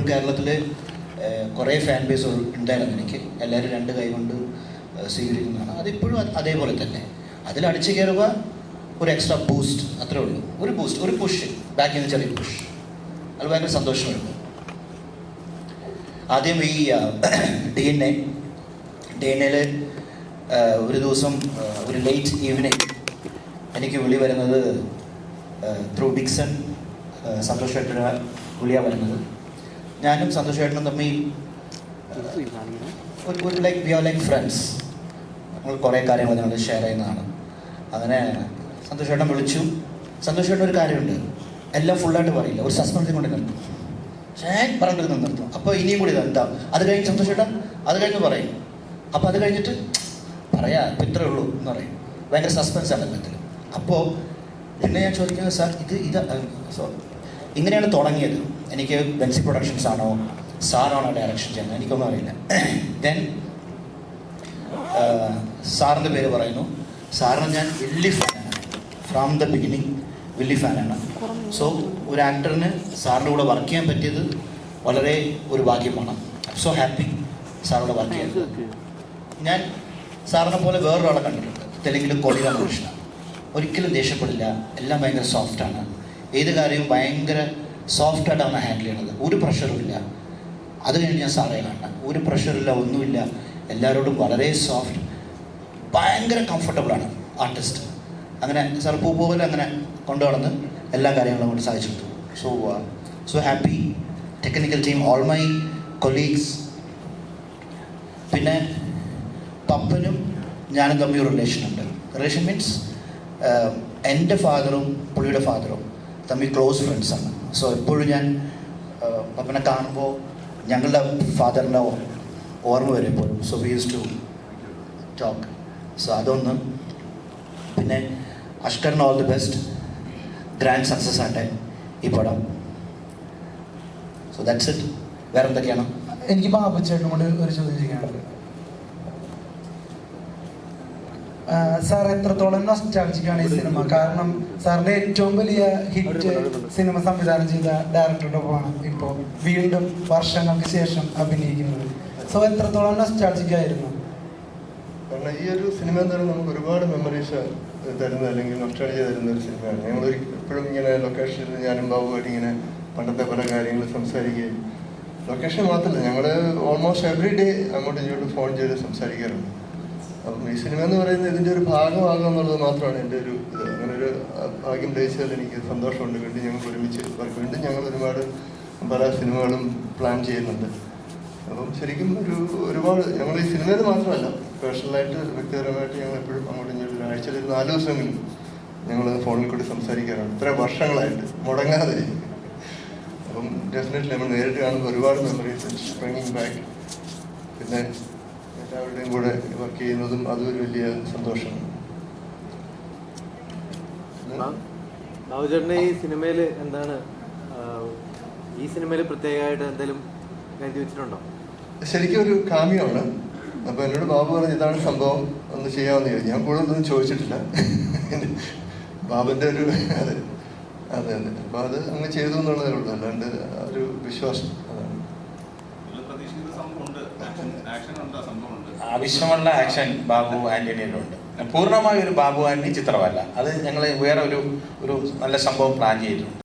കേരളത്തിൽ കുറേ fan base ഉണ്ടായിരുന്നു എനിക്ക്. എല്ലാവരും രണ്ട് കൈ കൊണ്ട് സ്വീകരിക്കുന്നതാണ്. അതിപ്പോഴും അതേപോലെ തന്നെ. അതിൽ അടിച്ചു കയറുക, ഒരു എക്സ്ട്രാ ബൂസ്റ്റ്, അത്രേ ഉള്ളൂ. ഒരു ബൂസ്റ്റ്, ഒരു പുഷ്, ബാക്കിൽ നിന്ന് ചെറിയ പുഷ്. അത് ഭയങ്കര സന്തോഷമായിരുന്നു. ആദ്യം ഈ DNA ഒരു ദിവസം ഒരു ലേറ്റ് ഈവനിങ് എനിക്ക് വിളി വരുന്നത് ത്രൂ ഡിക്സൺ. സന്തോഷമായിട്ടൊരു വിളിയാണ് വരുന്നത്. ഞാനും സന്തോഷമായിട്ടും തമ്മിൽ ഒരു like we are like friends. നമ്മൾ കുറേ കാര്യങ്ങൾ ഞങ്ങൾ ഷെയർ ചെയ്യുന്നതാണ്. അങ്ങനെ സന്തോഷമായിട്ടും വിളിച്ചു. സന്തോഷമായിട്ടും ഒരു കാര്യമുണ്ട്, എല്ലാം ഫുള്ളായിട്ട് പറയില്ല, ഒരു സസ്പെൻസിൽ കൊണ്ട് നിർത്തും. പറഞ്ഞിട്ട് നിർത്തും. അപ്പോൾ ഇനിയും കൂടി എന്താ അത് കഴിഞ്ഞ് സന്തോഷമായിട്ടും അത് കഴിഞ്ഞ് പറയും. അപ്പോൾ അത് കഴിഞ്ഞിട്ട് പറയാ ഇപ്പം ഇത്രേ ഉള്ളൂ എന്ന് പറയും. ഭയങ്കര സസ്പെൻസാണ് എല്ലാത്തിൽ. അപ്പോൾ പിന്നെ ഞാൻ ചോദിക്കുന്നത്, സാർ ഇങ്ങനെയാണ് തുടങ്ങിയത്. എനിക്ക് ബെൻസി പ്രൊഡക്ഷൻസ് ആണോ സാറാണോ ഡയറക്ഷൻ ചെയ്യുന്നത്, എനിക്കൊന്നും അറിയില്ല. ദെൻ സാറിൻ്റെ പേര് പറയുന്നു. സാറിന് ഞാൻ വലിയ ഫാനാണ്, ഫ്രോം ദ ബിഗിനിങ് വലിയ ഫാനാണ്. സോ ഒരു ആക്ടറിന് സാറിൻ്റെ കൂടെ വർക്ക് ചെയ്യാൻ പറ്റിയത് വളരെ ഒരു ഭാഗ്യമാണ്. സോ ഹാപ്പി സാറിനോട് വർക്ക് ചെയ്യുന്നത്. ഞാൻ സാറിനെ പോലെ വേറൊരാളെ കണ്ടിട്ടുണ്ട്, തെലുങ്കിൽ കൊടി രാമകൃഷ്ണ. ഒരിക്കലും ദേഷ്യപ്പെടില്ല, എല്ലാം ഭയങ്കര സോഫ്റ്റാണ്. ഏത് കാര്യവും ഭയങ്കര സോഫ്റ്റായിട്ടാണ് ഹാൻഡിൽ ചെയ്യുന്നത്, ഒരു പ്രഷറും ഇല്ല. അത് കഴിഞ്ഞ് ഞാൻ സാറേ കാണണം, ഒരു പ്രഷറില്ല, ഒന്നുമില്ല. എല്ലാവരോടും വളരെ സോഫ്റ്റ്, ഭയങ്കര കംഫർട്ടബിളാണ് ആർട്ടിസ്റ്റ്. അങ്ങനെ സാർ പൂ പോലെ അങ്ങനെ കൊണ്ടു നടന്ന് എല്ലാ കാര്യങ്ങളും കൊണ്ട് സാധിച്ചെടുത്തു. So happy. Technical team, all my colleagues. പിന്നെ പപ്പനും ഞാനും തമ്മിൽ ഒരു റിലേഷനുണ്ട്. റിലേഷൻ മീൻസ് എൻ്റെ ഫാദറും പുള്ളിയുടെ ഫാദറും തമ്മിൽ ക്ലോസ് ഫ്രണ്ട്സാണ്. സോ എപ്പോഴും ഞാൻ പപ്പനെ കാണുമ്പോൾ ഞങ്ങളുടെ ഫാദറിൻ്റെ ഓർമ്മ വരും എപ്പോഴും. So we use to talk. So അതൊന്ന്. പിന്നെ അഷ്കറിന് all the best. Grand success ആട്ടെ ഈ പടം. So that's it. വേറെ എന്തൊക്കെയാണ്? എനിക്ക് ബാബുച്ചേട്ടനും കൂടി ഒരു ചോദ്യം ചെയ്യാനുണ്ട്. സാർ എത്രത്തോളം നൊസ്റ്റാൾജിക്കാണ് ഈ സിനിമ? കാരണം സാറിന്റെ ഏറ്റവും വലിയ ഹിറ്റ് സിനിമ സംവിധാനം ചെയ്ത ഡയറക്ടറുടെ ഒപ്പമാണ് ഇപ്പോൾ വീണ്ടും വർഷങ്ങൾക്ക് ശേഷം അഭിനയിക്കുന്നത്. സോ എത്രത്തോളം നൊസ്റ്റാൾജിക്കായിരുന്നു? കാരണം ഈ ഒരു സിനിമ എന്ന് പറയുന്നത് നമുക്ക് ഒരുപാട് മെമ്മറീസ് തരുന്ന, അല്ലെങ്കിൽ നൊസ്റ്റാൾജിയ തരുന്ന ഒരു സിനിമയാണ്. ഞങ്ങൾ എപ്പോഴും ഇങ്ങനെ ലൊക്കേഷനിൽ ഞാനും ബാബുമായിട്ട് ഇങ്ങനെ പണ്ടത്തെ പല കാര്യങ്ങൾ സംസാരിക്കുകയും, ലൊക്കേഷൻ മാത്രമല്ല ഞങ്ങൾ ഓൾമോസ്റ്റ് എവറി ഡേ അങ്ങോട്ടും ഇങ്ങോട്ടും ഫോൺ ചെയ്ത് സംസാരിക്കാറുണ്ട്. അപ്പം ഈ സിനിമ എന്ന് പറയുന്നത് ഇതിൻ്റെ ഒരു ഭാഗമാകുക എന്നുള്ളത് മാത്രമാണ് എൻ്റെ ഒരു ഇത്. അങ്ങനെ ഒരു ഭാഗ്യം ലഭിച്ചതിൽ എനിക്ക് സന്തോഷമുണ്ട്. വീണ്ടും ഞങ്ങൾക്ക് ഒരുമിച്ച് വീണ്ടും ഞങ്ങൾ ഒരുപാട് പല സിനിമകളും പ്ലാൻ ചെയ്യുന്നുണ്ട്. അപ്പം ശരിക്കും ഒരുപാട് ഞങ്ങൾ ഈ സിനിമയിൽ മാത്രമല്ല, പേഴ്സണലായിട്ട് വ്യക്തിപരമായിട്ട് ഞങ്ങൾ എപ്പോഴും അങ്ങോട്ടും ഇങ്ങോട്ടും ആഴ്ചയിൽ ഒരു 4 ദിവസമെങ്കിലും ഞങ്ങൾ ഫോണിൽ കൂടി സംസാരിക്കാറുണ്ട്, ഇത്ര വർഷങ്ങളായിട്ട് മുടങ്ങാതെ. അപ്പം ഡെഫിനറ്റ്ലി നമ്മൾ നേരിട്ട് കാണുമ്പോൾ ഒരുപാട് മെമ്മറീസ് സ്പ്രിങ്ങിങ് ബാക്ക്. പിന്നെ എല്ലാവരുടെയും കൂടെ വർക്ക് ചെയ്യുന്നതും അതൊരു വലിയ സന്തോഷമാണ്. ബാബുചേട്ടൻ്റെ ഈ സിനിമയിൽ എന്താണ്, ഈ സിനിമയിൽ പ്രത്യേകമായിട്ട് എന്തെങ്കിലും കരുതി വെച്ചിട്ടുണ്ടോ? ശരിക്കും ഒരു കാമ്യമാണ്. അപ്പോൾ എന്നോട് ബാബു പറഞ്ഞു ഇതാണ് സംഭവം, ഒന്ന് ചെയ്യാമെന്ന് ചോദിച്ചു. ഞാൻ കൂടുതലൊന്നും ചോദിച്ചിട്ടില്ല. ബാബുൻ്റെ ഒരു അതെ അതെ അതെ അപ്പോൾ അത് അങ്ങ് ചെയ്തു എന്നുള്ളതേ ഉള്ളൂ, അല്ലാണ്ട് ഒരു വിശ്വാസം. അതാണ്. ആവശ്യമുള്ള ആക്ഷൻ ബാബു ആന്റണിയിലുണ്ട്. പൂർണ്ണമായ ഒരു ബാബു ആന്റണി ചിത്രമല്ല അത്. ഞങ്ങൾ വേറെ ഒരു നല്ല സംഭവം പ്ലാൻ ചെയ്തിട്ടുണ്ട്.